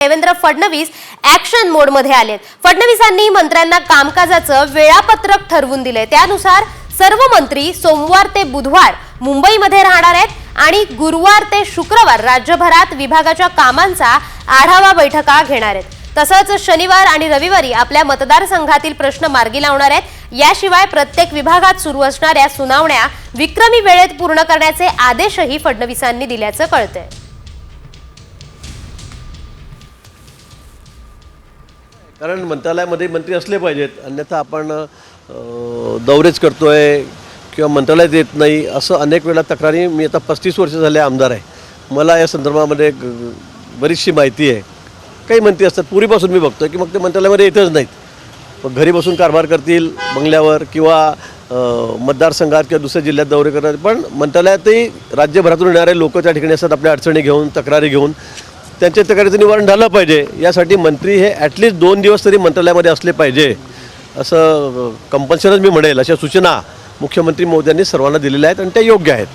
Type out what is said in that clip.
Devendra Fadnavis action मोडमध्ये आलेत। फडणवीसांनी मंत्र्यांना कामकाजाचं वेळापत्रक ठरवून दिले। त्यानुसार सर्व मंत्री सोमवार ते बुधवार मुंबईमध्ये राहणार आहेत आणि गुरुवार ते शुक्रवार राज्यभरात विभागाच्या कामांचा आढावा बैठका घेणार आहेत। तसंच शनिवार आणि रविवारी आपल्या मतदारसंघातील प्रश्न मार्गी लावणार आहेत। याशिवाय प्रत्येक विभागात सुरू असणाऱ्या सुनावण्या विक्रमी वेळेत पूर्ण करण्याचे आदेशही फडणवीसांनी दिल्याचं कळतंय। कारण मंत्रालयामध्ये मंत्री असले पाहिजेत, अन्यथा आपण दौरेच करतोय किंवा मंत्रालयात येत नाही असं अनेक वेळा तक्रारी। मी आता 35 वर्ष झाले आमदार आहे, मला या संदर्भामध्ये बरीचशी माहिती आहे। काही मंत्री असतात पूर्वीपासून मी बघतोय की मग ते मंत्रालयामध्ये येतच नाहीत, मग घरी बसून कारभार करतील बंगल्यावर किंवा मतदारसंघात किंवा दुसऱ्या जिल्ह्यात दौरे करतात। पण मंत्रालयातही राज्यभरातून येणारे लोक त्या ठिकाणी असतात, आपल्या अडचणी घेऊन तक्रारी घेऊन त्यांच्या तक्रारीचं निवारण झालं पाहिजे। यासाठी मंत्री हे ॲटलिस्ट 2 दिवस तरी मंत्रालयामध्ये असले पाहिजे असं कंपल्सरीच मी म्हणेल। अशा सूचना मुख्यमंत्री महोदयांनी सर्वांना दिलेल्या आहेत आणि त्या योग्य आहेत।